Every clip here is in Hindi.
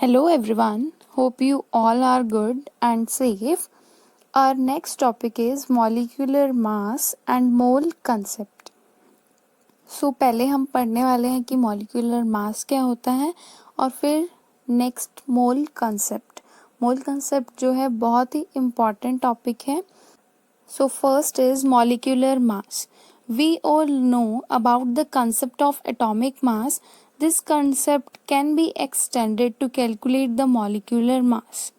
Hello everyone, hope you all are good and safe. Our next topic is molecular mass and mole concept. पहले हम पढ़ने वाले हैं कि molecular mass क्या होता है और फिर next mole concept. Mole concept जो है बहुत ही important topic है. First is molecular mass. We all know about the concept of atomic mass. This concept can be extended to calculate the molecular mass.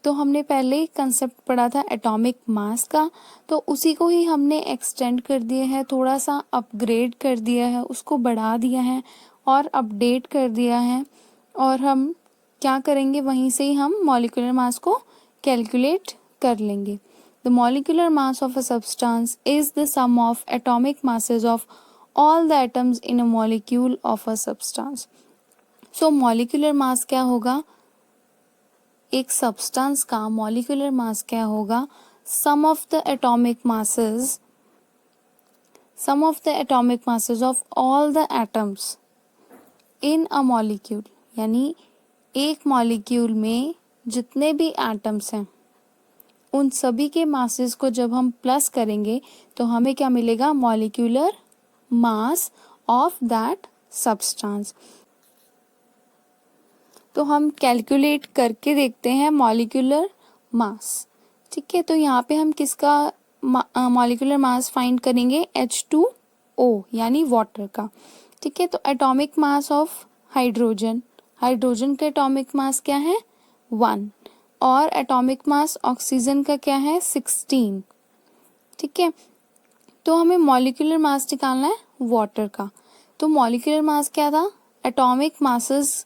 तो हमने पहले कंसेप्ट पढ़ा था एटॉमिक मास का, तो उसी को ही हमने एक्सटेंड कर दिया है, थोड़ा सा अपग्रेड कर दिया है, उसको बढ़ा दिया है और अपडेट कर दिया है. और हम क्या करेंगे, वहीं से ही हम मॉलिक्यूलर मास को कैलकुलेट कर लेंगे. The molecular mass of a substance is the sum of atomic masses of all the atoms in a molecule of a substance. So molecular mass क्या होगा, एक substance का molecular mass क्या होगा, sum of the atomic masses of all the atoms in a molecule. यानी एक molecule में जितने भी atoms हैं उन सभी के मासेस को जब हम प्लस करेंगे तो हमें क्या मिलेगा, molecular mass of that substance. तो हम कैलकुलेट करके देखते हैं मॉलिक्यूलर मास. ठीक है, तो यहाँ पे हम किसका मॉलिक्यूलर मास फाइंड करेंगे, H2O यानी वाटर का. ठीक है, तो एटॉमिक मास ऑफ हाइड्रोजन का एटॉमिक मास क्या है, 1. और एटॉमिक मास ऑक्सीजन का क्या है, 16. ठीक है, तो हमें मॉलिक्यूलर मास निकालना है वाटर का. तो मॉलिक्यूलर मास क्या था, एटॉमिक मासेस,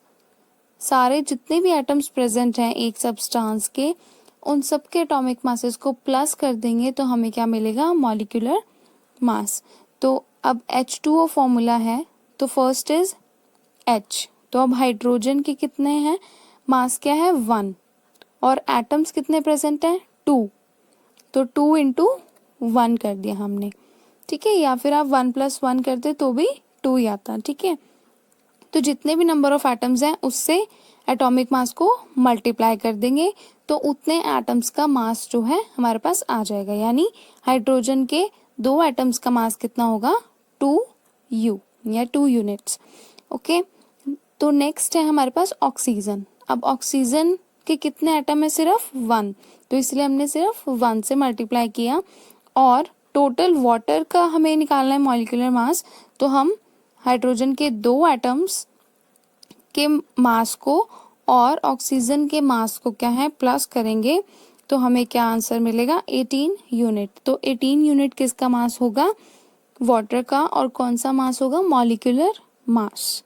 सारे जितने भी एटम्स प्रेजेंट हैं एक सब्सटेंस के, उन सब के एटॉमिक मासेस को प्लस कर देंगे तो हमें क्या मिलेगा, मॉलिक्यूलर मास. तो अब H2O फॉर्मूला है, तो फर्स्ट इज H. तो अब हाइड्रोजन के कितने हैं, मास क्या है, 1. और एटम्स कितने प्रेजेंट हैं, 2. तो 2 इंटू 1 कर दिया हमने. ठीक है, या फिर आप 1 + 1 करते तो भी 2 ही आता. ठीक है, तो जितने भी नंबर ऑफ एटम्स हैं उससे एटॉमिक मास को मल्टीप्लाई कर देंगे तो उतने एटम्स का मास जो है हमारे पास आ जाएगा. यानी हाइड्रोजन के 2 एटम्स का मास कितना होगा, 2U या 2 यूनिट्स. ओके, तो नेक्स्ट है हमारे पास ऑक्सीजन. अब ऑक्सीजन के कितने एटम है, सिर्फ 1, तो इसलिए हमने सिर्फ 1 से मल्टीप्लाई किया. और टोटल वाटर का हमें निकालना है मॉलिक्यूलर मास, तो हम हाइड्रोजन के 2 एटम्स के मास को और ऑक्सीजन के मास को क्या है, प्लस करेंगे तो हमें क्या आंसर मिलेगा, 18 यूनिट. तो 18 यूनिट किसका मास होगा, वाटर का. और कौन सा मास होगा, मॉलिक्यूलर मास.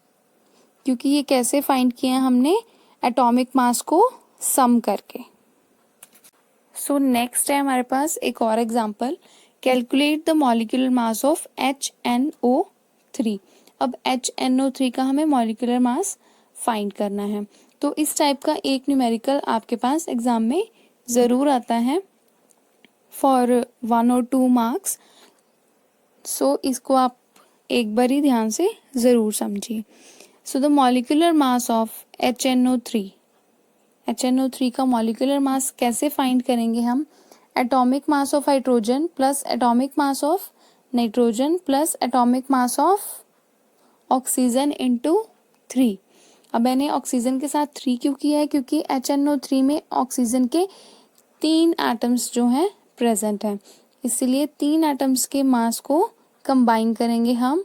क्योंकि ये कैसे फाइंड किया हमने, एटॉमिक मास को सम करके. सो नेक्स्ट है हमारे पास एक और example, calculate the molecular mass of HNO3. अब HNO3 का हमें मॉलिक्यूलर मास फाइंड करना है. तो इस टाइप का एक न्यूमेरिकल आपके पास एग्जाम में ज़रूर आता है फॉर 1 और 2 मार्क्स. सो इसको आप एक बार ही ध्यान से ज़रूर समझिए. So the molecular mass of HNO3 का मॉलिक्यूलर मास कैसे फाइंड करेंगे हम, atomic mass of hydrogen plus atomic mass of nitrogen plus atomic mass of oxygen into 3. अब मैंने ऑक्सीजन के साथ 3 क्यों किया है, क्योंकि HNO3 में ऑक्सीजन के 3 एटम्स जो हैं प्रेजेंट हैं, इसलिए 3 एटम्स के मास को कंबाइन करेंगे हम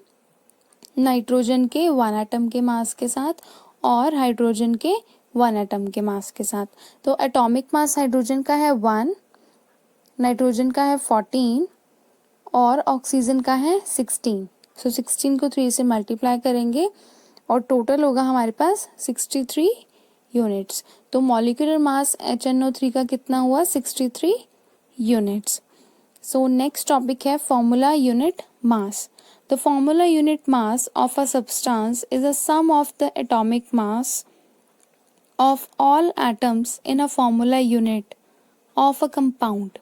नाइट्रोजन के 1 एटम के मास के साथ और हाइड्रोजन के 1 एटम के मास के साथ. तो एटॉमिक मास हाइड्रोजन का है 1, नाइट्रोजन का है 14 और ऑक्सीजन का है 16. सो 16 को 3 से मल्टीप्लाई करेंगे और टोटल होगा हमारे पास 63 यूनिट्स. तो मॉलिक्यूलर मास HNO3 का कितना हुआ, 63 यूनिट्स. सो नेक्स्ट टॉपिक है formula unit mass. The formula unit mass of a substance is a sum of the atomic mass of all atoms in a formula unit of a compound.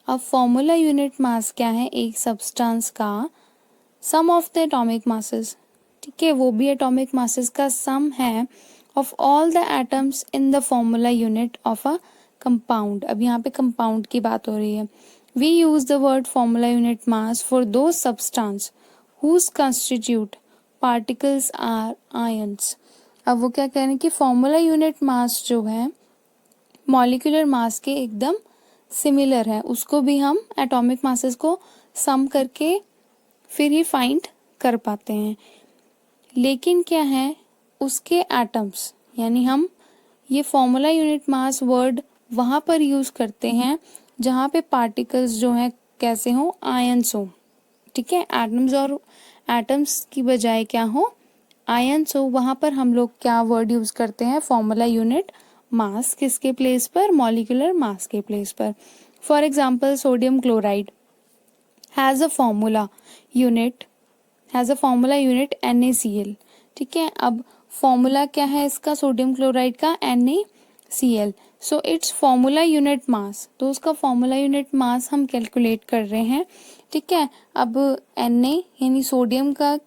अब फॉर्मूला यूनिट मास क्या है, एक सब्सटेंस का sum of the atomic masses. ठीक है, वो भी एटॉमिक मासेस का सम है of all the atoms in the formula unit of a compound. अब यहाँ पे कंपाउंड की बात हो रही है। We use the word formula unit mass for दो substance whose constitute particles are ions. अब वो क्या कह रहे हैं कि फॉर्मूला यूनिट मास जो है मॉलिक्यूलर मास के एकदम सिमिलर है, उसको भी हम एटॉमिक मासेस को सम करके फिर ही फाइंड कर पाते हैं। लेकिन क्या है, उसके एटम्स, यानी हम ये फॉर्मूला यूनिट मास वर्ड वहाँ पर यूज़ करते हैं जहाँ पे पार्टिकल्स जो हैं कैसे हों, आयंस हो। ठीक है, एटम्स और एटम्स की बजाय क्या हो, आयंस हो। वहाँ पर हम लोग क्या वर्ड यूज़ करते हैं, फॉर्मूला यूनिट मास। किसके प्लेस पर, मॉलिक्यूलर मास के प्लेस पर। For example sodium chloride has a formula unit NaCl। ठीक है, अब फॉर्मूला क्या है इसका, सोडियम क्लोराइड का NaCl। So it's formula unit मास, तो उसका फॉर्मूला यूनिट मास हम कैलकुलेट कर रहे हैं। ठीक है, अब Na यानी सोडियम का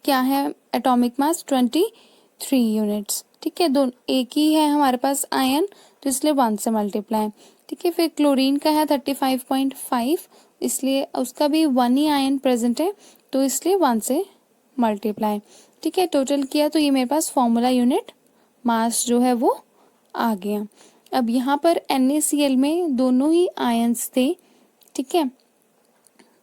क्या है एटॉमिक मास 23 यूनिट्स। ठीक है, दोनों एक ही है हमारे पास आयन, तो इसलिए 1 से मल्टीप्लाई। ठीक है, फिर क्लोरीन का है 35.5, इसलिए उसका भी 1 ही आयन प्रेजेंट है, तो इसलिए 1 से मल्टीप्लाई। ठीक है, टोटल किया तो ये मेरे पास फॉर्मूला यूनिट मास जो है वो आ गया। अब यहाँ पर NaCl में दोनों ही आयन्स थे। ठीक है,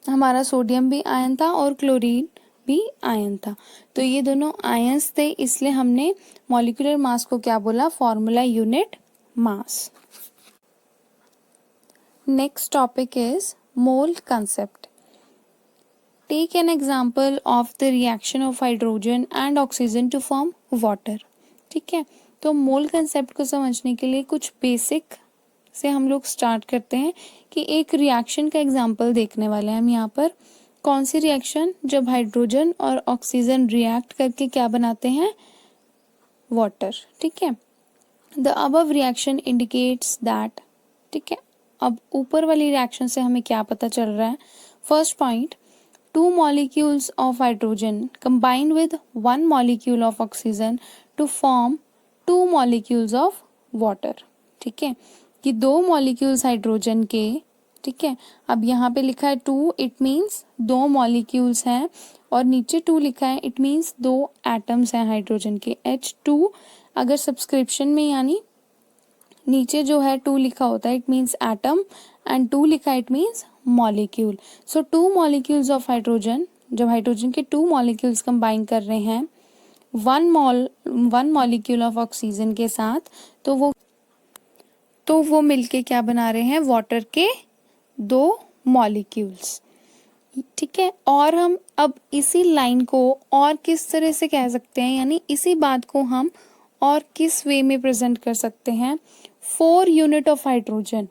हमारा सोडियम भी आयन था और क्लोरीन भी आयन था, तो ये दोनों आयंस थे, इसलिए हमने मॉलिक्यूलर मास को क्या बोला, formula unit mass. Next topic is mole concept. Take an example of the reaction of hydrogen and oxygen to form water. ठीक है, तो मोल कंसेप्ट को समझने के लिए कुछ बेसिक से हम लोग स्टार्ट करते हैं कि एक रिएक्शन का एग्जाम्पल देखने वाले हैं हम यहाँ पर। कौन सी रिएक्शन, जब हाइड्रोजन और ऑक्सीजन रिएक्ट करके क्या बनाते हैं, वाटर। ठीक है, the above reaction indicates that. ठीक है, अब ऊपर वाली रिएक्शन से हमें क्या पता चल रहा है। First point, 2 molecules of hydrogen combine with 1 molecule of oxygen to form 2 molecules of water। ठीक है, कि 2 molecules हाइड्रोजन के, ठीक है, अब यहाँ पे लिखा है 2, इट मीन्स 2 molecules हैं, और नीचे 2 लिखा है, इट मीन्स 2 एटम्स हैं हाइड्रोजन के, H2। अगर सब्सक्रिप्शन में यानी नीचे जो है 2 लिखा होता है, इट मीन्स एटम, एंड 2 लिखा है, it means molecule. So 2 molecules of hydrogen, जब हाइड्रोजन के 2 मॉलिक्यूल्स कंबाइन कर रहे हैं 1 मॉलिक्यूल ऑफ ऑक्सीजन के साथ, तो वो मिलके क्या बना रहे हैं, वाटर के 2 मॉलिक्यूल्स। ठीक है, और हम अब इसी लाइन को और किस तरह से कह सकते हैं, यानी इसी बात को हम और किस वे में प्रेजेंट कर सकते हैं। 4 unit of hydrogen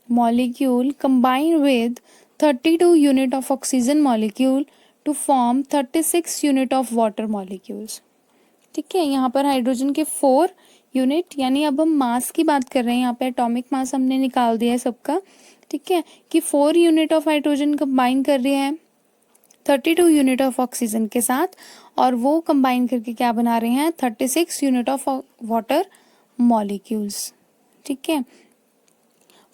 molecule combine with 32 unit of oxygen molecule to form 36 unit of water molecules। ठीक है, यहाँ पर हाइड्रोजन के 4 यूनिट, यानी अब हम मास की बात कर रहे हैं, यहाँ पे एटॉमिक मास हमने निकाल दिया है सबका। ठीक है, कि 4 यूनिट ऑफ हाइड्रोजन कंबाइन कर रहे हैं 32 यूनिट ऑफ ऑक्सीजन के साथ, और वो कंबाइन करके क्या बना रहे हैं, 36 यूनिट ऑफ वाटर मॉलिक्यूल्स। ठीक है,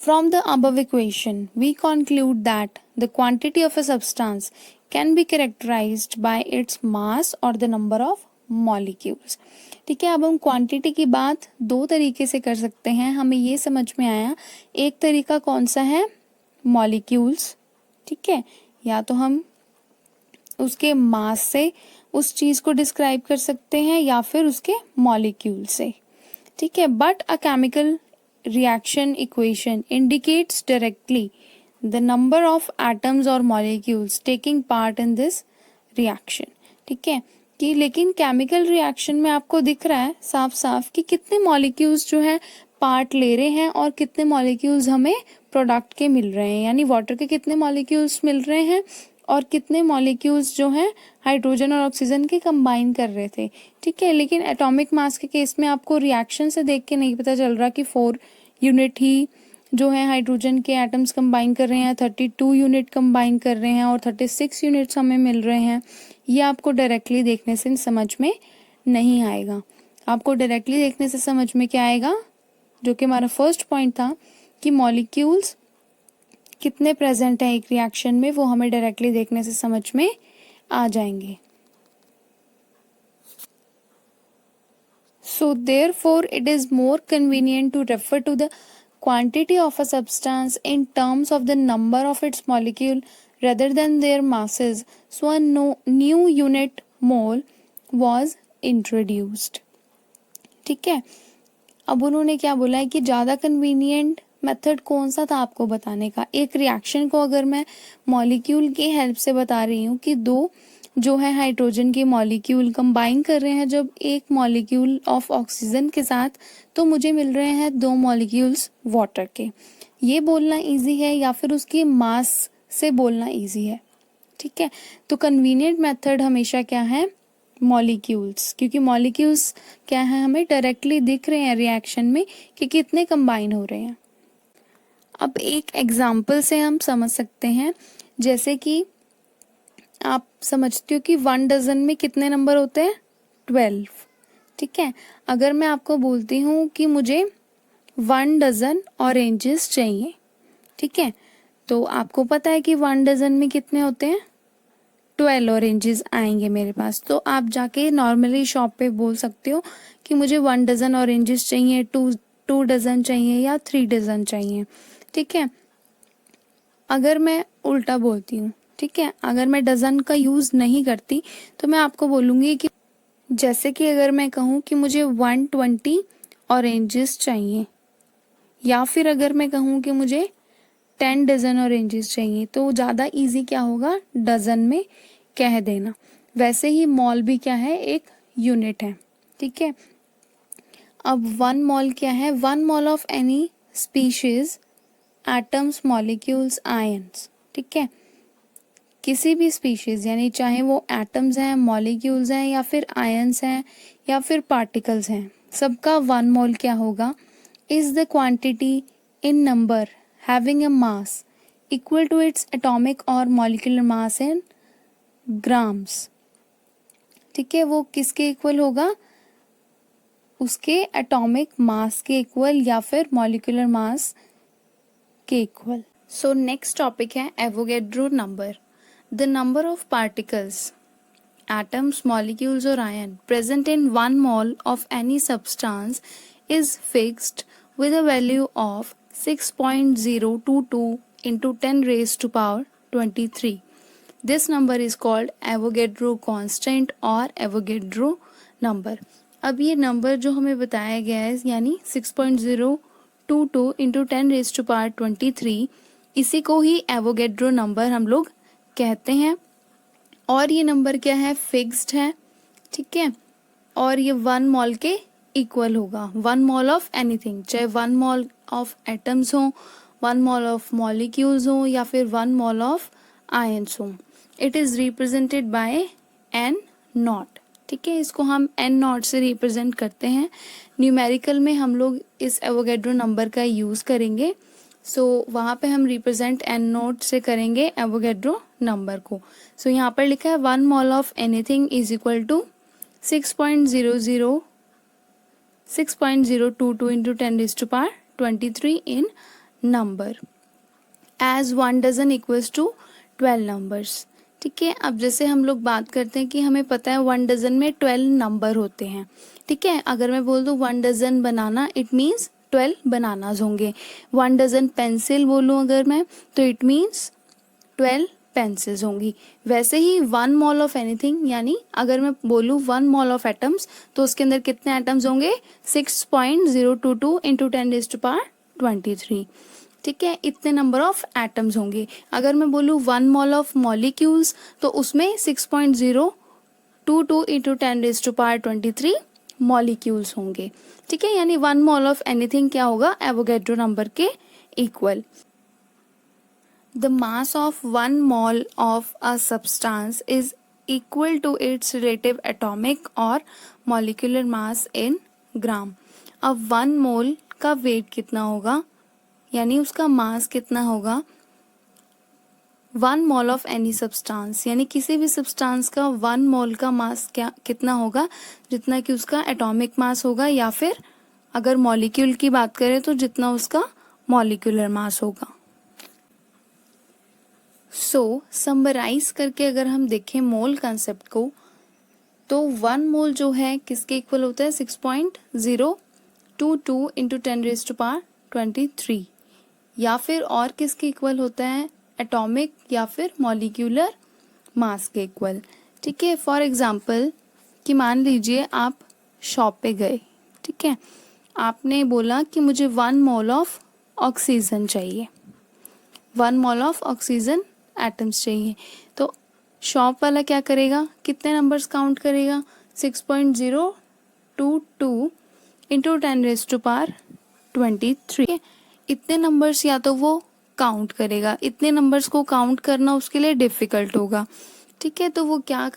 from the above equation, we conclude that the quantity of a substance can be characterized by its mass or the number of molecules। ठीक है, अब हम क्वांटिटी की बात 2 तरीके से कर सकते हैं, हमें ये समझ में आया। एक तरीका कौन सा है, मॉलिक्यूल्स। ठीक है, या तो हम उसके मास से उस चीज़ को डिस्क्राइब कर सकते हैं, या फिर उसके मॉलिक्यूल से। ठीक है, but a chemical reaction equation indicates directly the number of atoms or molecules taking part in this reaction। ठीक है, कि लेकिन केमिकल रिएक्शन में आपको दिख रहा है साफ साफ कि कितने मॉलिक्यूल्स जो है पार्ट ले रहे हैं और कितने मॉलिक्यूल्स हमें प्रोडक्ट के मिल रहे हैं, यानी वाटर के कितने मॉलिक्यूल्स मिल रहे हैं और कितने मॉलिक्यूल्स जो हैं हाइड्रोजन और ऑक्सीजन के कंबाइन कर रहे थे। ठीक है, लेकिन एटॉमिक मास के केस में आपको रिएक्शन से देख के नहीं पता चल रहा कि 4 यूनिट ही जो है हाइड्रोजन के एटम्स कंबाइन कर रहे हैं, 32 यूनिट कंबाइन कर रहे हैं और 36 यूनिट्स हमें मिल रहे हैं। ये आपको डायरेक्टली देखने से समझ में नहीं आएगा। आपको डायरेक्टली देखने से समझ में क्या आएगा, जो कि हमारा फर्स्ट पॉइंट था कि मॉलिक्यूल्स कितने प्रेजेंट हैं एक रिएक्शन में, वो हमें डायरेक्टली देखने से समझ में आ जाएंगे. So therefore it is more convenient to refer to the quantity of a substance in terms of the number of its molecule rather than their masses. So a new unit mole was introduced. ठीक है, अब उन्होंने क्या बोला है कि ज़्यादा कन्वीनियंट मेथड कौन सा था आपको बताने का. एक रिएक्शन को अगर मैं मॉलिक्यूल की हेल्प से बता रही हूँ कि दो जो है हाइड्रोजन के मॉलिक्यूल कंबाइन कर रहे हैं जब एक मॉलिक्यूल ऑफ ऑक्सीजन के साथ, तो मुझे मिल रहे हैं दो मॉलिक्यूल्स वाटर के. ये बोलना इजी है या फिर उसकी मास से बोलना इजी है. ठीक है, तो कन्वीनियंट मेथड हमेशा क्या है, मॉलिक्यूल्स, क्योंकि मॉलिक्यूल्स क्या है हमें डायरेक्टली दिख रहे हैं रिएक्शन में कि कितने कंबाइन हो रहे हैं. अब एक एग्जाम्पल से हम समझ सकते हैं, जैसे कि आप समझते हो कि 1 डजन में कितने नंबर होते हैं, 12. ठीक है, अगर मैं आपको बोलती हूँ कि मुझे 1 डजन ऑरेंजेस चाहिए, ठीक है, तो आपको पता है कि 1 डजन में कितने होते हैं, 12 ऑरेंजेस आएंगे मेरे पास. तो आप जाके नॉर्मली शॉप पे बोल सकते हो कि मुझे 1 डजन ऑरेंजेस चाहिए, 2 डजन चाहिए या 3 डजन चाहिए. ठीक है, अगर मैं उल्टा बोलती हूँ, ठीक है, अगर मैं डज़न का यूज़ नहीं करती तो मैं आपको बोलूँगी कि जैसे कि अगर मैं कहूँ कि मुझे 120 ऑरेंजेस चाहिए, या फिर अगर मैं कहूँ कि मुझे 10 डज़न ऑरेंजेस चाहिए, तो ज़्यादा इजी क्या होगा, डज़न में कह देना. वैसे ही मॉल भी क्या है, एक यूनिट है. ठीक है, अब 1 मॉल क्या है, 1 mole of any species atoms molecules ions. ठीक है, किसी भी स्पीशीज यानी चाहे वो एटम्स हैं, मॉलिक्यूल्स हैं या फिर आयंस हैं या फिर पार्टिकल्स हैं, सबका 1 मोल क्या होगा, is the quantity in number having a mass equal to its atomic और मॉलिक्यूलर मास इन ग्राम्स. ठीक है, वो किसके इक्वल होगा, उसके एटॉमिक मास के इक्वल या फिर मॉलिक्यूलर मास के इक्वल. सो नेक्स्ट टॉपिक है Avogadro number. The number of particles, atoms, molecules or ion present in 1 mole of any substance is fixed with a value of 6.022 into 10 raised to power 23. This number is called Avogadro constant और Avogadro number. अब ये नंबर जो हमें बताया गया है यानी 6.022 into 10 raised to power 23, इसी को ही एवोगैड्रो नंबर हम लोग कहते हैं. और ये नंबर क्या है, फिक्स्ड है. ठीक है, और ये 1 मॉल के इक्वल होगा, 1 मॉल ऑफ एनीथिंग, चाहे 1 मॉल ऑफ एटम्स हो, 1 मॉल ऑफ मॉलिक्यूल्स हो या फिर 1 मॉल ऑफ आयंस हो. It is represented by N naught. ठीक है, इसको हम एन नॉट से रिप्रेजेंट करते हैं. न्यूमेरिकल में हम लोग इस एवोगैड्रो नंबर का यूज़ करेंगे. वहाँ पे हम रिप्रेजेंट एन नोट से करेंगे एवोगैड्रो नंबर को. यहाँ पर लिखा है 1 mole of anything is equal to 6.022 into 10 raised to power 23 in number, as 1 dozen equals to 12 numbers. ठीक है, अब जैसे हम लोग बात करते हैं कि हमें पता है 1 डजन में 12 नंबर होते हैं. ठीक है, अगर मैं बोल दूँ 1 dozen banana, it means 12 bananas होंगे. 1 डजन पेंसिल बोलूँ अगर मैं, तो इट मीन्स 12 पेंसिल्स होंगी. वैसे ही 1 मॉल ऑफ एनीथिंग यानी अगर मैं बोलूँ 1 मॉल ऑफ एटम्स, तो उसके अंदर कितने एटम्स होंगे, 6.022 इंटू 10 रेज़्ड टू पावर 23. ठीक है, इतने नंबर ऑफ एटम्स होंगे. अगर मैं बोलूँ 1 मॉल ऑफ मॉलिक्यूल्स, तो उसमें 6.022 into 10 raised to power 23 molecules होंगे. ठीक है, यानी 1 मॉल ऑफ एनीथिंग क्या होगा, एवोगैड्रो नंबर के equal. The mass of 1 mole of a substance is equal to its relative atomic और मॉलिक्यूलर मास इन ग्राम. अब 1 मोल का वेट कितना होगा, यानी उसका मास कितना होगा, 1 मोल ऑफ एनी सब्सटेंस, यानी किसी भी सब्सटेंस का 1 मोल का मास कितना होगा, जितना कि उसका एटॉमिक मास होगा, या फिर अगर मॉलिक्यूल की बात करें तो जितना उसका मॉलिक्यूलर मास होगा। समराइज करके अगर हम देखें मोल कंसेप्ट को, तो 1 मोल जो है किसके इक्वल होता है, 6.022 इंटू 10⁻23, या फिर और किसके इक्वल होता है, एटॉमिक या फिर मॉलिक्यूलर मास के इक्वल। ठीक है, फॉर एग्जांपल कि मान लीजिए आप शॉप पे गए, ठीक है, आपने बोला कि मुझे 1 मोल ऑफ ऑक्सीजन चाहिए, 1 मोल ऑफ ऑक्सीजन एटम्स चाहिए। तो शॉप वाला क्या करेगा, कितने नंबर्स काउंट करेगा, 6.022 इंटू 10⁻23। इतने नंबर्स या तो वो काउंट करेगा, इतने नंबर्स को काउंट करना उसके लिए डिफिकल्ट होगा। ठीक है, तो वो क्या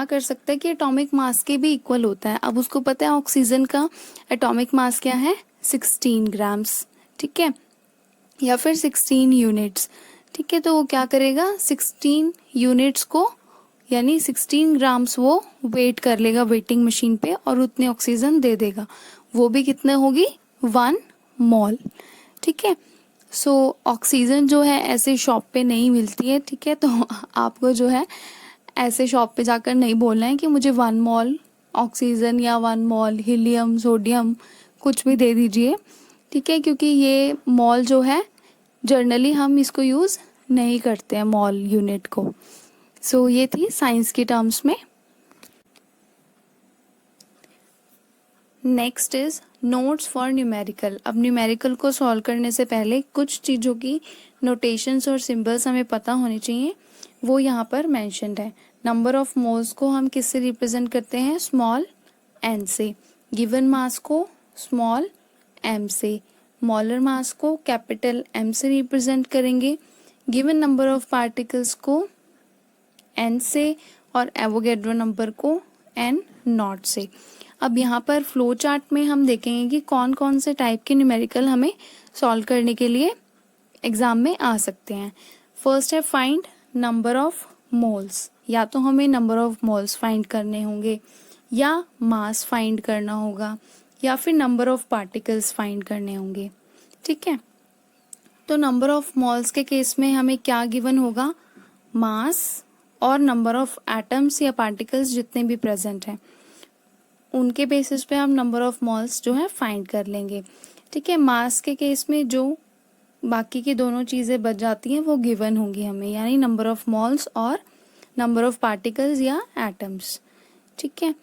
कर सकता है कि एटॉमिक मास के भी इक्वल होता है। अब उसको पता है ऑक्सीजन का एटॉमिक मास क्या है, 16 ग्राम्स, ठीक है, या फिर 16 यूनिट्स। ठीक है, तो वो क्या करेगा, 16 यूनिट्स को यानी 16 ग्राम्स वो वेट कर लेगा वेटिंग मशीन पे और उतने ऑक्सीजन दे देगा। वो भी कितने होगी, 1 मोल। ठीक है, सो ऑक्सीजन जो है ऐसे शॉप पे नहीं मिलती है। ठीक है, तो आपको जो है ऐसे शॉप पे जाकर नहीं बोलना है कि मुझे 1 मोल ऑक्सीजन या 1 मोल हीलियम, सोडियम कुछ भी दे दीजिए। ठीक है, क्योंकि ये मोल जो है जनरली हम इसको यूज़ नहीं करते हैं मोल यूनिट को। सो ये थी साइंस की टर्म्स में। Next is notes for numerical. अब न्यूमेरिकल को सॉल्व करने से पहले कुछ चीज़ों की नोटेशंस और सिंबल्स हमें पता होने चाहिए, वो यहाँ पर मेंशन्ड है। नंबर ऑफ मोल्स को हम किससे रिप्रेजेंट करते हैं, स्मॉल एन से। गिवन मास को स्मॉल एम से। मोलर मास को कैपिटल एम से रिप्रेजेंट करेंगे। गिवन नंबर ऑफ पार्टिकल्स को एन से और एवोगैड्रो नंबर को एन नॉट से। अब यहाँ पर फ्लो चार्ट में हम देखेंगे कि कौन कौन से टाइप के न्यूमेरिकल हमें सॉल्व करने के लिए एग्जाम में आ सकते हैं। फर्स्ट है फाइंड नंबर ऑफ मोल्स। या तो हमें नंबर ऑफ मोल्स फाइंड करने होंगे, या मास फाइंड करना होगा, या फिर नंबर ऑफ पार्टिकल्स फाइंड करने होंगे। ठीक है, तो नंबर ऑफ मोल्स के केस में हमें क्या गिवन होगा, मास और नंबर ऑफ एटम्स या पार्टिकल्स जितने भी प्रेजेंट हैं उनके बेसिस पे हम नंबर ऑफ मोल्स जो है फाइंड कर लेंगे। ठीक है, मास के केस में जो बाकी की दोनों चीज़ें बच जाती हैं वो गिवन होंगी हमें, यानी नंबर ऑफ मोल्स और नंबर ऑफ पार्टिकल्स या एटम्स। ठीक है,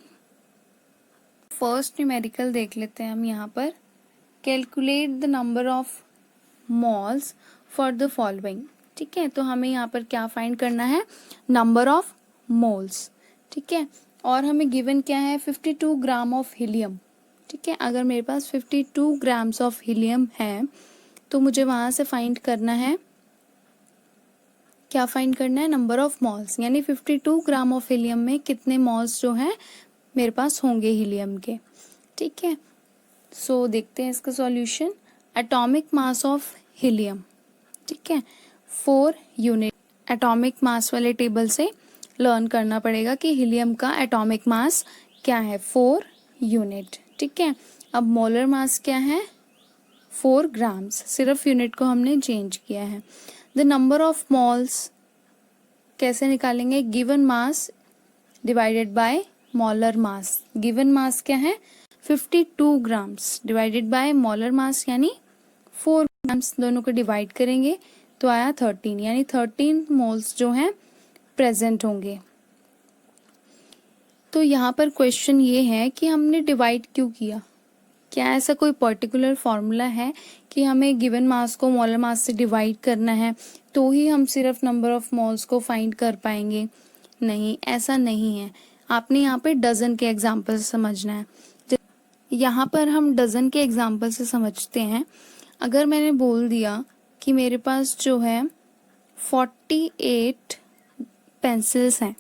फर्स्ट न्यूमेरिकल देख लेते हैं हम यहाँ पर। Calculate the number of moles for the following. ठीक है, तो हमें यहाँ पर क्या फाइंड करना है, नंबर ऑफ मोल्स। ठीक है, और हमें गिवन क्या है, 52 ग्राम ऑफ हीलियम। ठीक है, अगर मेरे पास 52 ग्राम्स ऑफ हीलियम है तो मुझे वहाँ से फाइंड करना है, क्या फाइंड करना है, नंबर ऑफ मॉल्स, यानी 52 ग्राम ऑफ हीलियम में कितने मॉल्स जो हैं मेरे पास होंगे हीलियम के। ठीक है, सो देखते हैं इसका solution. Atomic mass of helium, ठीक है, 4 यूनिट। एटॉमिक मास वाले टेबल से लर्न करना पड़ेगा कि हीलियम का एटॉमिक मास क्या है, 4 यूनिट। ठीक है, अब मोलर मास क्या है, 4 ग्राम्स, सिर्फ यूनिट को हमने चेंज किया है। द नंबर ऑफ मोल्स कैसे निकालेंगे, given mass divided by molar mass. Given mass क्या है, 52 ग्राम्स डिवाइडेड बाय मोलर मास यानी 4 ग्राम्स, दोनों को डिवाइड करेंगे तो आया 13, यानी 13 मोल्स जो हैं प्रेजेंट होंगे। तो यहाँ पर क्वेश्चन ये है कि हमने डिवाइड क्यों किया, क्या ऐसा कोई पर्टिकुलर फॉर्मूला है कि हमें गिवन मास को मोलर मास से डिवाइड करना है तो ही हम सिर्फ नंबर ऑफ मोल्स को फाइंड कर पाएंगे? नहीं, ऐसा नहीं है। आपने यहाँ पे डजन के एग्जाम्पल से समझना है। यहाँ पर हम डजन के एग्जाम्पल से समझते हैं। अगर मैंने बोल दिया कि मेरे पास जो है 48 पेंसिल्स हैं,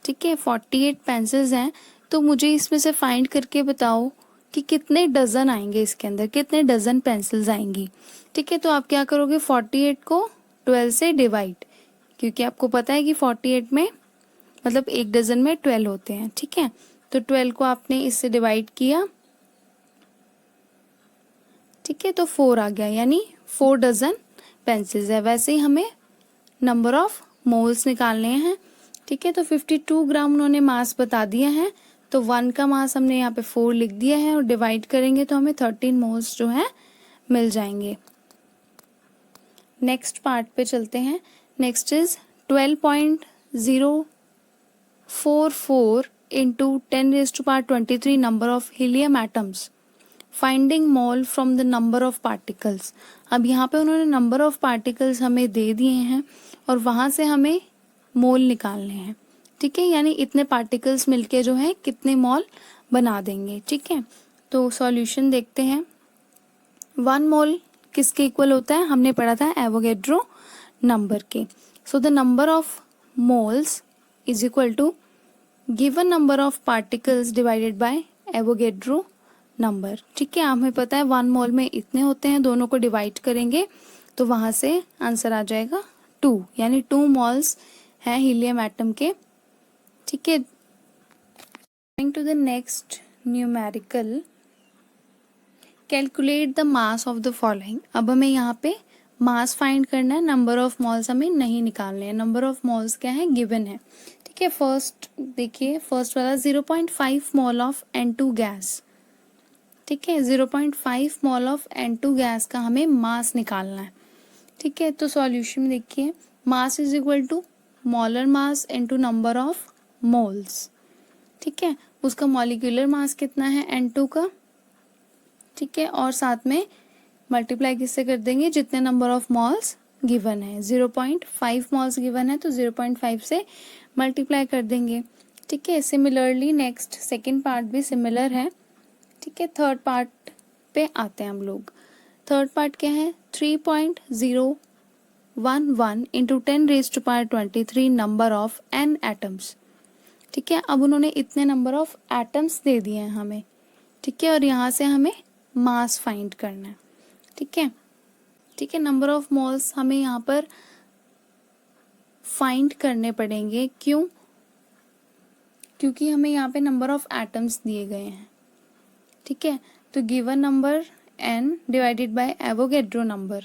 ठीक है, 48 पेंसिल्स हैं, तो मुझे इसमें से फाइंड करके बताओ कि कितने डजन आएंगे, इसके अंदर कितने डजन पेंसिल्स आएंगी। ठीक है, तो आप क्या करोगे, 48 को 12 से डिवाइड क्योंकि आपको पता है कि 48 में मतलब एक डज़न में 12 होते हैं, ठीक है। तो 12 को आपने इससे डिवाइड किया, ठीक है, तो 4 आ गया, यानी 4 डज़न पेंसिल्स है। वैसे ही हमें नंबर ऑफ मोल्स निकालने हैं, ठीक है। तो 52 ग्राम उन्होंने मास बता दिया है, तो 1 का मास हमने यहाँ पे 4 लिख दिया है और डिवाइड करेंगे तो हमें 13 मोल्स जो है मिल जाएंगे। नेक्स्ट पार्ट पे चलते हैं। Next is 12.044 into 10⁻23 number of helium atoms finding mole from the number of particles. अब यहाँ पे उन्होंने नंबर ऑफ पार्टिकल्स हमें दे दिए हैं और वहाँ से हमें मोल निकालने हैं, ठीक है। यानी इतने पार्टिकल्स मिलके जो है कितने मोल बना देंगे, ठीक है। तो सॉल्यूशन देखते हैं। 1 मोल किसके इक्वल होता है, हमने पढ़ा था एवोगेड्रो नंबर के। So the number of moles is equal to given number of particles divided by Avogadro number, ठीक है। हमें पता है 1 मोल में इतने होते हैं, दोनों को डिवाइड करेंगे तो वहां से आंसर आ जाएगा 2, यानी 2 मोल्स हैं हीलियम एटम के, ठीक है। Going to the next numerical, calculate the mass of the following. अब हमें यहाँ पे मास फाइंड करना है, नंबर ऑफ मोल्स हमें नहीं निकालने हैं। नंबर ऑफ मोल्स क्या है, गिवन है, ठीक है। फर्स्ट देखिए, फर्स्ट वाला 0.5 मोल ऑफ N2 गैस, ठीक है। 0.5 मोल ऑफ N2 गैस का हमें मास निकालना है, ठीक है। तो सॉल्यूशन में देखिए, mass is equal to molar mass into number of moles, ठीक है। उसका मॉलिक्यूलर मास कितना है N2 का, ठीक है, और साथ में मल्टीप्लाई किससे कर देंगे, जितने नंबर ऑफ मॉल्स गिवन है। 0.5 मॉल्स गिवन है तो 0.5 से मल्टीप्लाई कर देंगे, ठीक है। सिमिलरली नेक्स्ट सेकेंड पार्ट भी सिमिलर है, ठीक है। थर्ड पार्ट पे आते हैं हम लोग। थर्ड पार्ट क्या है, 3.011 into 10⁻23 number of n atoms, ठीक है। अब उन्होंने इतने नंबर ऑफ एटम्स दे दिए हैं हमें, ठीक है, और यहाँ से हमें मास फाइंड करना है, ठीक है, ठीक है। नंबर ऑफ मोल्स हमें यहाँ पर फाइंड करने पड़ेंगे, क्यों, क्योंकि हमें यहाँ पे नंबर ऑफ एटम्स दिए गए हैं, ठीक है। तो given number n divided by Avogadro number,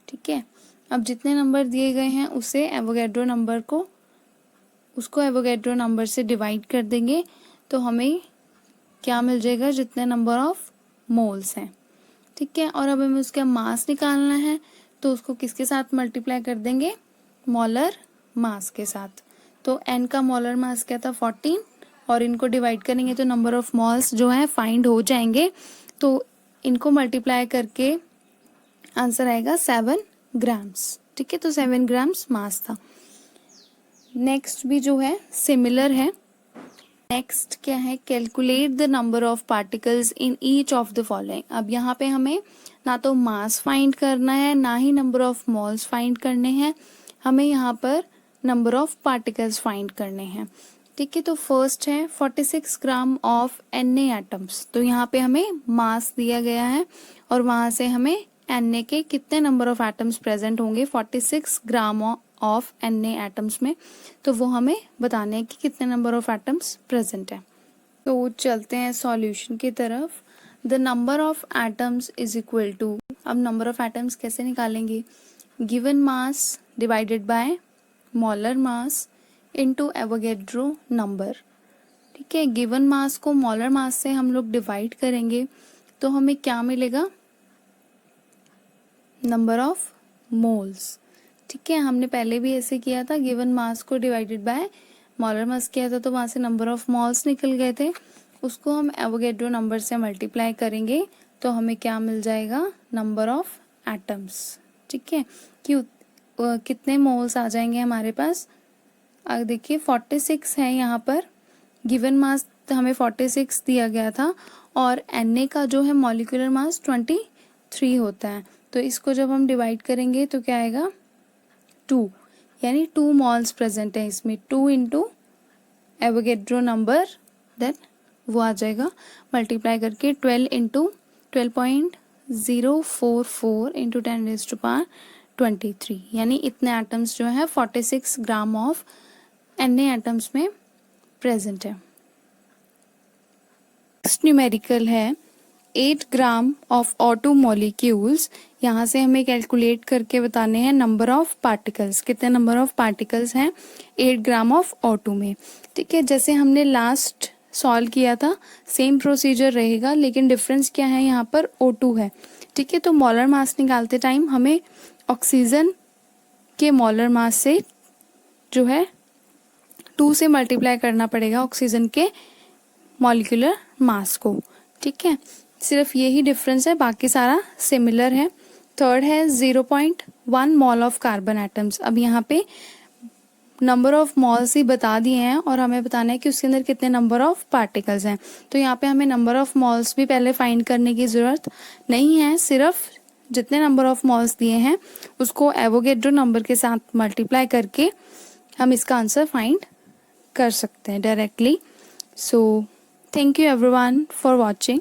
ठीक है। अब जितने नंबर दिए गए हैं उसे एवोगेड्रो नंबर को उसको एवोगेड्रो नंबर से डिवाइड कर देंगे तो हमें क्या मिल जाएगा, जितने नंबर ऑफ मोल्स हैं, ठीक है। और अब हमें उसका मास निकालना है तो उसको किसके साथ मल्टीप्लाई कर देंगे, मोलर मास के साथ। तो n का मोलर मास क्या था 14, और इनको डिवाइड करेंगे तो नंबर ऑफ मोल्स जो है फाइंड हो जाएंगे। तो इनको मल्टीप्लाई करके आंसर आएगा 7 ग्राम्स, ठीक है। तो 7 ग्राम्स मास था। नेक्स्ट भी जो है सिमिलर है। नेक्स्ट क्या है, calculate the number of particles in each of the following. अब यहाँ पे हमें ना तो मास फाइंड करना है ना ही नंबर ऑफ मोल्स फाइंड करने हैं, हमें यहाँ पर नंबर ऑफ पार्टिकल्स फाइंड करने हैं, ठीक है। तो फर्स्ट है 46 ग्राम ऑफ Na एटम्स। तो यहाँ पे हमें मास दिया गया है और वहाँ से हमें Na के कितने नंबर ऑफ एटम्स प्रेजेंट होंगे 46 ग्राम ऑफ Na एटम्स में, तो वो हमें बताने हैं कि कितने नंबर ऑफ एटम्स प्रेजेंट है। तो चलते हैं सॉल्यूशन की तरफ। The number of atoms is equal to, अब नंबर ऑफ एटम्स कैसे निकालेंगे, given mass divided by molar mass into Avogadro number, ठीक है। गिवन मास को मोलर मास से हम लोग डिवाइड करेंगे तो हमें क्या मिलेगा, नंबर ऑफ मोल्स, ठीक है। हमने पहले भी ऐसे किया था, गिवन मास को डिवाइडेड बाय मोलर मास किया था तो वहाँ से नंबर ऑफ मोल्स निकल गए थे। उसको हम एवोगेड्रो नंबर से मल्टीप्लाई करेंगे तो हमें क्या मिल जाएगा, नंबर ऑफ एटम्स, ठीक है, कि कितने मोल्स आ जाएंगे हमारे पास। अब देखिए 46 है यहाँ पर, गिवन मास हमें 46 दिया गया था और Na का जो है मॉलिक्यूलर मास 23 होता है। तो इसको जब हम डिवाइड करेंगे तो क्या आएगा 2, यानी 2 मोल्स प्रेजेंट है इसमें। 2 इंटू एवोगेड्रो नंबर, देन वो आ जाएगा मल्टीप्लाई करके 12 इंटू 12.044 इंटू 10⁻ 23, यानी इतने एटम्स जो है 46 ग्राम ऑफ Na एटम्स में प्रेजेंट है। नेक्स्ट न्यूमेरिकल है 8 ग्राम ऑफ O2 मॉलिक्यूल्स। यहाँ से हमें कैलकुलेट करके बताने हैं नंबर ऑफ पार्टिकल्स, कितने नंबर ऑफ पार्टिकल्स हैं 8 ग्राम ऑफ O2 में। ठीक है, जैसे हमने लास्ट सॉल्व किया था सेम प्रोसीजर रहेगा, लेकिन डिफरेंस क्या है, यहाँ पर O2 है। ठीक है, तो मोलर मास निकालते टाइम हमें ऑक्सीजन के मोलर मास से जो है 2 से मल्टीप्लाई करना पड़ेगा ऑक्सीजन के मॉलिक्यूलर मास को। ठीक है, सिर्फ यही डिफरेंस है, बाकी सारा सिमिलर है। थर्ड है 0.1 मॉल ऑफ कार्बन एटम्स। अब यहाँ पे नंबर ऑफ मॉल्स ही बता दिए हैं और हमें बताना है कि उसके अंदर कितने नंबर ऑफ पार्टिकल्स हैं। तो यहाँ पे हमें नंबर ऑफ मॉल्स भी पहले फाइंड करने की ज़रूरत नहीं है, सिर्फ जितने नंबर ऑफ मॉल्स दिए हैं उसको एवोगेड्रो नंबर के साथ मल्टीप्लाई करके हम इसका आंसर फाइंड कर सकते हैं directly. So thank you everyone for watching.